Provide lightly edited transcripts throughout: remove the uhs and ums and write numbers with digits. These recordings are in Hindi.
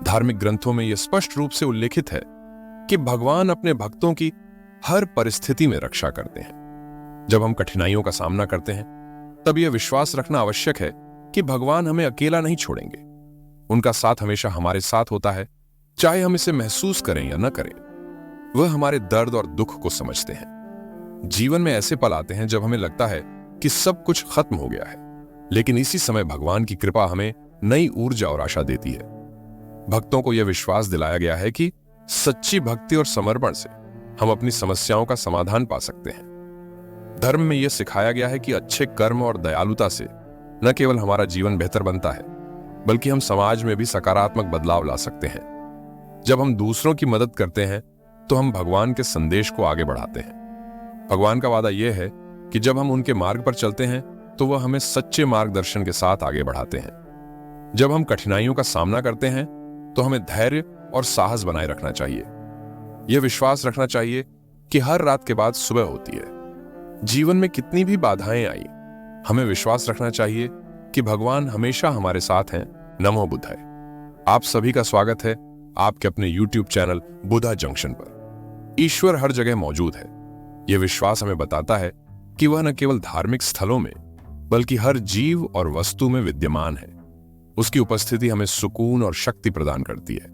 धार्मिक ग्रंथों में यह स्पष्ट रूप से उल्लेखित है कि भगवान अपने भक्तों की हर परिस्थिति में रक्षा करते हैं। जब हम कठिनाइयों का सामना करते हैं तब यह विश्वास रखना आवश्यक है कि भगवान हमें अकेला नहीं छोड़ेंगे। उनका साथ हमेशा हमारे साथ होता है, चाहे हम इसे महसूस करें या न करें। वह हमारे दर्द और दुख को समझते हैं। जीवन में ऐसे पल आते हैं जब हमें लगता है कि सब कुछ खत्म हो गया है, लेकिन इसी समय भगवान की कृपा हमें नई ऊर्जा और आशा देती है। भक्तों को यह विश्वास दिलाया गया है कि सच्ची भक्ति और समर्पण से हम अपनी समस्याओं का समाधान पा सकते हैं। धर्म में यह सिखाया गया है कि अच्छे कर्म और दयालुता से न केवल हमारा जीवन बेहतर बनता है, बल्कि हम समाज में भी सकारात्मक बदलाव ला सकते हैं। जब हम दूसरों की मदद करते हैं तो हम भगवान के संदेश को आगे बढ़ाते हैं। भगवान का वादा यह है कि जब हम उनके मार्ग पर चलते हैं तो वह हमें सच्चे मार्गदर्शन के साथ आगे बढ़ाते हैं। जब हम कठिनाइयों का सामना करते हैं तो हमें धैर्य और साहस बनाए रखना चाहिए। यह विश्वास रखना चाहिए कि हर रात के बाद सुबह होती है। जीवन में कितनी भी बाधाएं आई, हमें विश्वास रखना चाहिए कि भगवान हमेशा हमारे साथ हैं। नमो बुद्धाय। आप सभी का स्वागत है आपके अपने YouTube चैनल बुधा जंक्शन पर। ईश्वर हर जगह मौजूद है। यह विश्वास हमें बताता है कि वह न केवल धार्मिक स्थलों में बल्कि हर जीव और वस्तु में विद्यमान है। उसकी उपस्थिति हमें सुकून और शक्ति प्रदान करती है।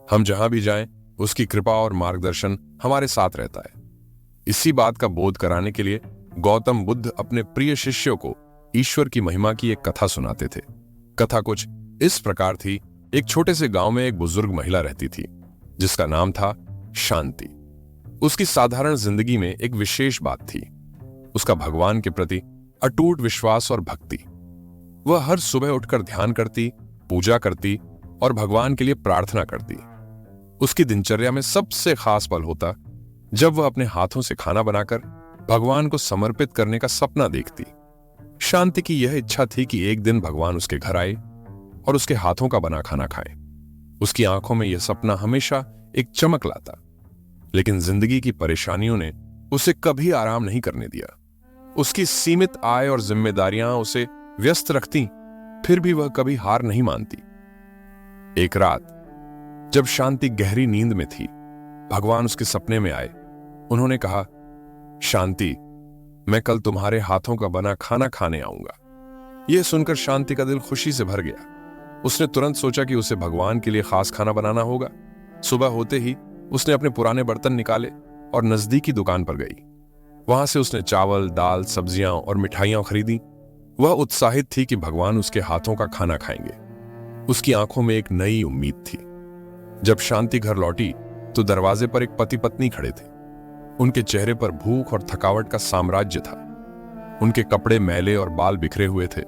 हम जहां भी जाएं, उसकी कृपा और मार्गदर्शन हमारे साथ रहता है। इसी बात का बोध कराने के लिए गौतम बुद्ध अपने प्रिय शिष्यों को ईश्वर की महिमा की एक कथा सुनाते थे। कथा कुछ इस प्रकार थी। एक छोटे से गांव में एक बुजुर्ग महिला रहती थी जिसका नाम था शांति। उसकी साधारण जिंदगी में एक विशेष बात थी, उसका भगवान के प्रति अटूट विश्वास और भक्ति। वह हर सुबह उठकर ध्यान करती, पूजा करती और भगवान के लिए प्रार्थना करती। उसकी दिनचर्या में सबसे खास पल होता जब वह अपने हाथों से खाना बनाकर भगवान को समर्पित करने का सपना देखती। शांति की यह इच्छा थी कि एक दिन भगवान उसके घर आए और उसके हाथों का बना खाना खाए। उसकी आंखों में यह सपना हमेशा एक चमक लाता, लेकिन जिंदगी की परेशानियों ने उसे कभी आराम नहीं करने दिया। उसकी सीमित आय और जिम्मेदारियां उसे व्यस्त रखती, फिर भी वह कभी हार नहीं मानती। एक रात जब शांति गहरी नींद में थी, भगवान उसके सपने में आए। उन्होंने कहा, शांति, मैं कल तुम्हारे हाथों का बना खाना खाने आऊंगा। यह सुनकर शांति का दिल खुशी से भर गया। उसने तुरंत सोचा कि उसे भगवान के लिए खास खाना बनाना होगा। सुबह होते ही उसने अपने पुराने बर्तन निकाले और नजदीकी दुकान पर गई। वहां से उसने चावल, दाल, सब्जियां और मिठाइयां खरीदी। वह उत्साहित थी कि भगवान उसके हाथों का खाना खाएंगे। उसकी आंखों में एक नई उम्मीद थी। जब शांति घर लौटी तो दरवाजे पर एक पति पत्नी खड़े थे। उनके चेहरे पर भूख और थकावट का साम्राज्य था। उनके कपड़े मैले और बाल बिखरे हुए थे।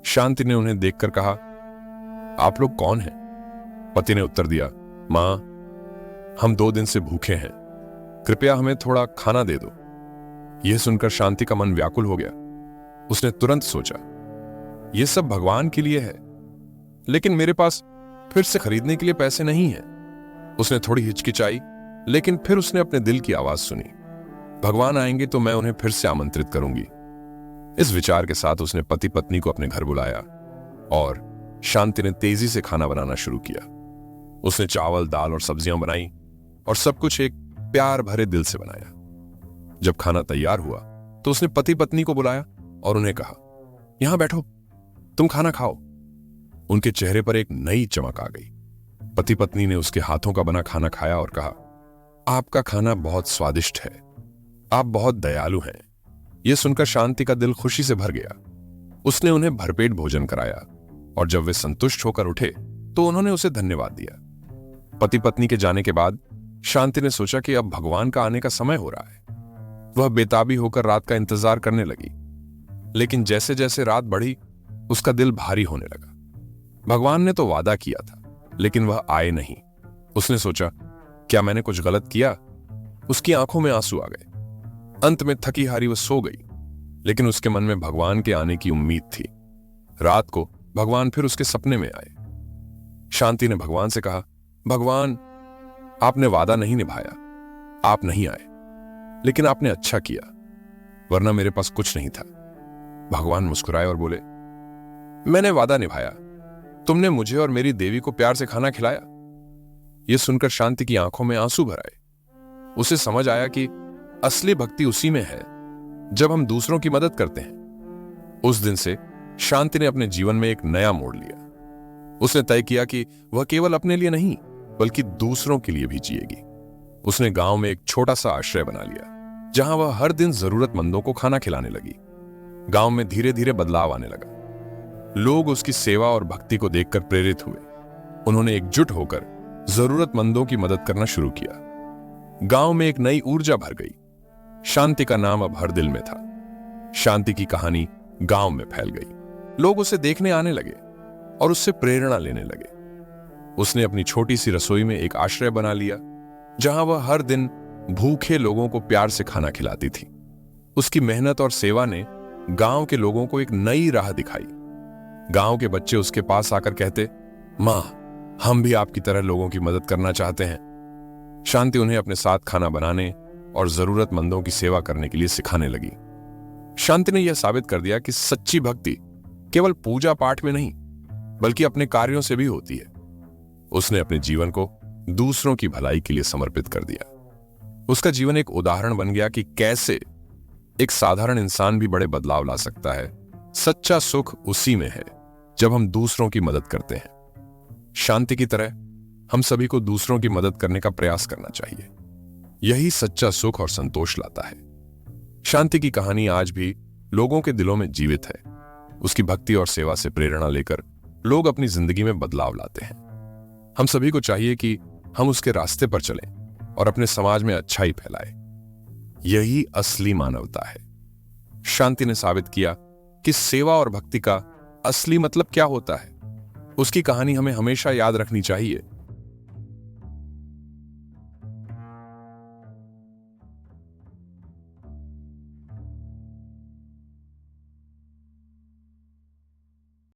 शांति ने उन्हें देखकर कहा, आप लोग कौन हैं? पति ने उत्तर दिया, मां, हम 2 दिन से भूखे हैं, कृपया हमें थोड़ा खाना दे दो। यह सुनकर शांति का मन व्याकुल हो गया। उसने तुरंत सोचा, यह सब भगवान के लिए है, लेकिन मेरे पास फिर से खरीदने के लिए पैसे नहीं हैं। उसने थोड़ी हिचकिचाई, लेकिन फिर उसने अपने दिल की आवाज सुनी, भगवान आएंगे तो मैं उन्हें फिर से आमंत्रित करूंगी। इस विचार के साथ उसने पति पत्नी को अपने घर बुलाया और शांति ने तेजी से खाना बनाना शुरू किया। उसने चावल, दाल और सब्जियां बनाई और सब कुछ एक प्यार भरे दिल से बनाया। जब खाना तैयार हुआ तो उसने पति पत्नी को बुलाया और उन्हें कहा, यहां बैठो, तुम खाना खाओ। उनके चेहरे पर एक नई चमक आ गई। पति पत्नी ने उसके हाथों का बना खाना खाया और कहा, आपका खाना बहुत स्वादिष्ट है, आप बहुत दयालु हैं। यह सुनकर शांति का दिल खुशी से भर गया। उसने उन्हें भरपेट भोजन कराया और जब वे संतुष्ट होकर उठे तो उन्होंने उसे धन्यवाद दिया। पति पत्नी के जाने के बाद शांति ने सोचा कि अब भगवान का आने का समय हो रहा है। वह बेताबी होकर रात का इंतजार करने लगी, लेकिन जैसे जैसे रात बढ़ी उसका दिल भारी होने लगा। भगवान ने तो वादा किया था, लेकिन वह आए नहीं। उसने सोचा, क्या मैंने कुछ गलत किया? उसकी आंखों में आंसू आ गए। अंत में थकी हारी वह सो गई, लेकिन उसके मन में भगवान के आने की उम्मीद थी। रात को भगवान फिर उसके सपने में आए। शांति ने भगवान से कहा, भगवान, आपने वादा नहीं निभाया, आप नहीं आए, लेकिन आपने अच्छा किया, वरना मेरे पास कुछ नहीं था। भगवान मुस्कुराए और बोले, मैंने वादा निभाया, तुमने मुझे और मेरी देवी को प्यार से खाना खिलाया, यह सुनकर शांति की आंखों में आंसू भर आए। उसे समझ आया कि असली भक्ति उसी में है जब हम दूसरों की मदद करते हैं। उस दिन से शांति ने अपने जीवन में एक नया मोड़ लिया। उसने तय किया कि वह केवल अपने लिए नहीं बल्कि दूसरों के लिए भी जिएगी। उसने गांव में एक छोटा सा आश्रय बना लिया जहां वह हर दिन जरूरतमंदों को खाना खिलाने लगी। गांव में धीरे धीरे बदलाव आने लगा। लोग उसकी सेवा और भक्ति को देखकर प्रेरित हुए। उन्होंने एकजुट होकर जरूरतमंदों की मदद करना शुरू किया। गांव में एक नई ऊर्जा भर गई। शांति का नाम अब हर दिल में था। शांति की कहानी गांव में फैल गई। लोग उसे देखने आने लगे और उससे प्रेरणा लेने लगे। उसने अपनी छोटी सी रसोई में एक आश्रय बना लिया जहां वह हर दिन भूखे लोगों को प्यार से खाना खिलाती थी। उसकी मेहनत और सेवा ने गांव के लोगों को एक नई राह दिखाई। गांव के बच्चे उसके पास आकर कहते, मां, हम भी आपकी तरह लोगों की मदद करना चाहते हैं। शांति उन्हें अपने साथ खाना बनाने और जरूरतमंदों की सेवा करने के लिए सिखाने लगी। शांति ने यह साबित कर दिया कि सच्ची भक्ति केवल पूजा पाठ में नहीं बल्कि अपने कार्यों से भी होती है। उसने अपने जीवन को दूसरों की भलाई के लिए समर्पित कर दिया। उसका जीवन एक उदाहरण बन गया कि कैसे एक साधारण इंसान भी बड़े बदलाव ला सकता है। सच्चा सुख उसी में है जब हम दूसरों की मदद करते हैं। शांति की तरह हम सभी को दूसरों की मदद करने का प्रयास करना चाहिए। यही सच्चा सुख और संतोष लाता है। शांति की कहानी आज भी लोगों के दिलों में जीवित है। उसकी भक्ति और सेवा से प्रेरणा लेकर लोग अपनी जिंदगी में बदलाव लाते हैं। हम सभी को चाहिए कि हम उसके रास्ते पर चलें और अपने समाज में अच्छाई फैलाएं। यही असली मानवता है। शांति ने साबित किया कि सेवा और भक्ति का असली मतलब क्या होता है। उसकी कहानी हमें हमेशा याद रखनी चाहिए